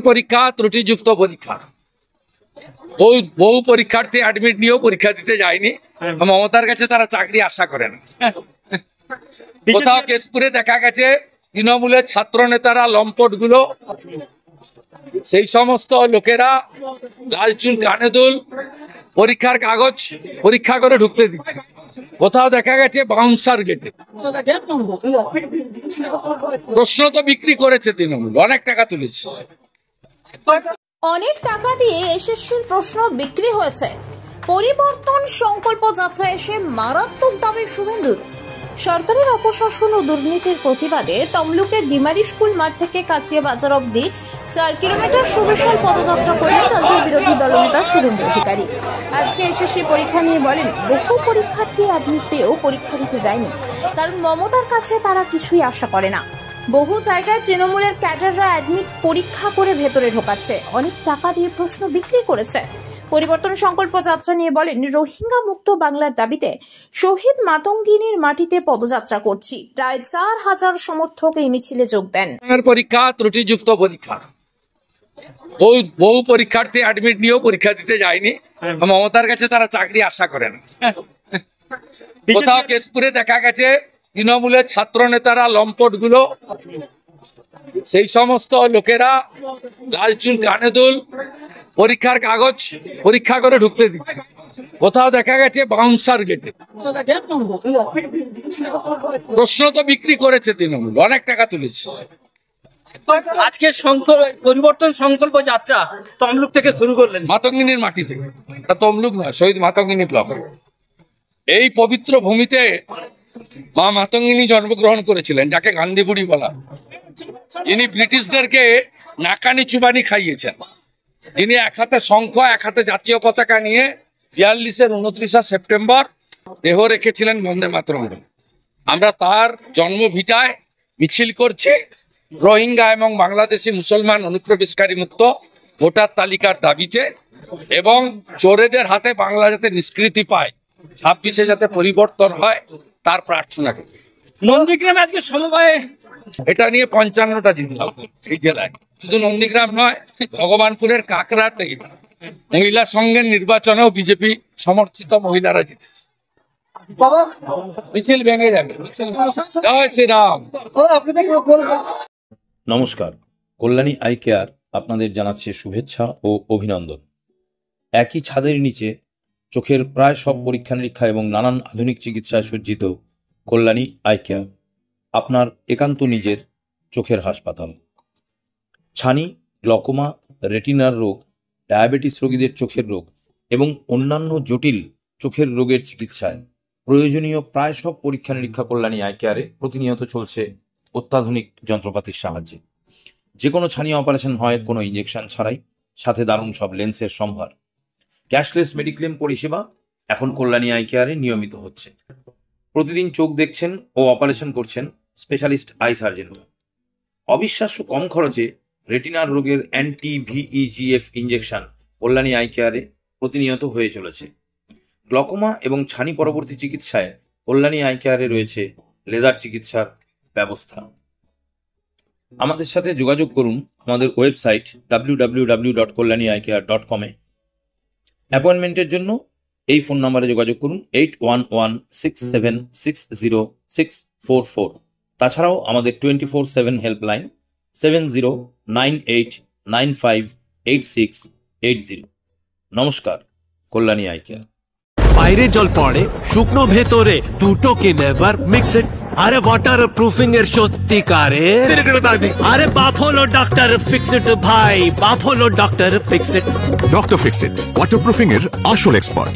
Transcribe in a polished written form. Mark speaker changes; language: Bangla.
Speaker 1: পরীক্ষা ত্রুটিযুক্ত পরীক্ষা। বহু পরীক্ষার্থী অ্যাডমিট নিয়েও পরীক্ষা দিতে যায়নি। মমতার কাছে তারা চাকরি আশা করে না। কোথাও কেশপুরে দেখা গেছে তৃণমূলের ছাত্র নেতারা লম্পট গুলো, সেই সমস্ত লোকেরা লাল চুল কানে দুল পরীক্ষার কাগজ পরীক্ষা করে ঢুকতে দিচ্ছে। কোথাও দেখা গেছে বাউন্সার গেটে। প্রশ্ন তো বিক্রি করেছে তৃণমূল, অনেক টাকা তুলেছে।
Speaker 2: অনেক টাকা দিয়ে এসএসসির প্রশ্ন বিক্রি হয়েছে। পরিবর্তন সংকল্প যাত্রা এসে মারাত্মক দাবি শুভেন্দুর। সরকারের অপশাসন ও দুর্নীতির প্রতিবাদে তমলুকের ডিমারি স্কুল মাঠ থেকে কাকটিয়া বাজার অবধি 4 কিলোমিটার সুবিশাল পদযাত্রা করলেন রাজ্যের বিরোধী দলনেতা শুভেন্দু অধিকারী। আজকে এসএসসি পরীক্ষা নিয়ে বলেন, বহু পরীক্ষার্থী অ্যাডমিট পেয়েও পরীক্ষা দিতে যায়নি, কারণ মমতার কাছে তারা কিছুই আশা করে না। বহু জায়গায় তৃণমূলের ক্যাডাররা অ্যাডমিট পরীক্ষা করে ভেতরে ঢোকাচ্ছে, অনেক টাকা দিয়ে প্রশ্ন বিক্রি করেছে। পরিবর্তন সংকল্প যাত্রা নিয়ে বলেন, রোহিঙ্গা মুক্ত বাংলার দাবিতে শহীদ মাতঙ্গিনীর মাটিতে পদযাত্রা করছি। প্রায় 4000 সমর্থক এই মিছিলে যোগ দেন।
Speaker 1: পরীক্ষা ত্রুটিযুক্ত পরীক্ষা। বহু পরীক্ষার্থী অ্যাডমিট নিয়েও পরীক্ষা দিতে যায়নি। মমতার কাছে তারা চাকরি আশা করে না। কোথাও কেশপুরে দেখা গেছে তৃণমূলের ছাত্র নেতারা লম্পট গুলো, সেই সমস্ত লোকেরা লাল চুল কানে দুল পরীক্ষার কাগজ পরীক্ষা করে ঢুকতে দিচ্ছে। কোথাও দেখা গেছে বাউন্সার গেটে। প্রশ্ন তো বিক্রি করেছে তৃণমূল, অনেক টাকা তুলেছে।
Speaker 3: আজকে পরিবর্তন সংকল্প যাত্রা তমলুক থেকে শুরু করলেন,
Speaker 1: মাতঙ্গিনীর মাটি থেকে। তমলুক নয়, শহীদ মাতঙ্গিনী ব্লক। এই পবিত্র ভূমিতে মা মাতঙ্গিনী জন্মগ্রহণ করেছিলেন, যাকে গান্ধী বুড়ি বলা, যিনি ব্রিটিশদেরকে নাকানি চুবানি খাইয়েছেন, যিনি এক হাতে শঙ্খ এক হাতে জাতীয় পতাকা নিয়ে 42-এর 29 সেপ্টেম্বর দেহ রেখেছিলেন বন্দে মাতরম। আমরা তার জন্মভিটায় মিছিল করছি রোহিঙ্গা এবং বাংলাদেশি মুসলমান অনুপ্রবেশকারী মুক্ত ভোটার তালিকার দাবিতে, এবং চোরেদের হাতে বাংলা যাতে নিষ্কৃতি পায়, 26-এ যাতে পরিবর্তন হয় তার প্রার্থনা করি।
Speaker 3: নন্দীগ্রামে আজকে সমবায়ে
Speaker 1: এটা নিয়ে 55টা জিতলাম এই জেলায়। শুধু নন্দীগ্রাম নয়, ভগবানপুরের কাকড়াতে মহিলা সংঘের নির্বাচনেও বিজেপি সমর্থিত মহিলারা জিতেছে। মিছিল ভেঙে যাবে। জয় শ্রীরাম।
Speaker 4: নমস্কার, কল্যাণী আই কেয়ার আপনাদের জানাচ্ছে শুভেচ্ছা ও অভিনন্দন। একই ছাদের নিচে চোখের প্রায় সব পরীক্ষা নিরীক্ষা এবং নানান আধুনিক চিকিৎসায় সজ্জিত কল্যাণী আই কেয়ার আপনার একান্ত নিজের চোখের হাসপাতাল। ছানি, গ্লকোমা, রেটিনার রোগ, ডায়াবেটিস রোগীদের চোখের রোগ এবং অন্যান্য জটিল চোখের রোগের চিকিৎসায় প্রয়োজনীয় প্রায় সব পরীক্ষা নিরীক্ষা কল্যাণী আই কেয়ারে প্রতিনিয়ত চলছে অত্যাধুনিক যন্ত্রপাতির সাহায্যে। যে কোনো ছানি অপারেশন হয় কোনো ইঞ্জেকশন ছাড়াই, সাথে দারুণ সব লেন্সের সম্ভার। ক্যাশলেস মেডিক্লেম পরিষেবা এখন কল্যাণী আই কেয়ারে নিয়মিত হচ্ছে। প্রতিদিন চোখ দেখছেন ও অপারেশন করছেন স্পেশালিস্ট আই সার্জনরা। অবিশ্বাস্য কম খরচে রেটিনার রোগের anti-VEGF ইঞ্জেকশন কল্যাণী আই কেয়ারে প্রতিনিয়ত হয়ে চলেছে। গ্লকোমা এবং ছানি পরবর্তী চিকিৎসায় কল্যাণী আই কেয়ারে রয়েছে লেজার চিকিৎসার ব্যবস্থা। আমাদের সাথে যোগাযোগ করুন আমাদের ওয়েবসাইট www.kalyanieyecare.com এ। অ্যাপয়েন্টমেন্টের জন্য এই ফোন নম্বরে যোগাযোগ করুন 8116760644। তাছাড়াও আমাদের 24/7 হেল্পলাইন 7098958680। নমস্কার, কল্যাণী আই কেয়ার।
Speaker 5: বাইরে জল পড়ে শুকনো ভেতরে দুটোকে নেভার মিক্স ইট। আরে ওয়াটার প্রুফিং এর সত্যিকারে আরে বাপ হলো ডক্টর ফিক্সড ভাই, বাপ হলো doctor fixed.
Speaker 6: Doctor fixed waterproofing এর আসল এক্সপার্ট।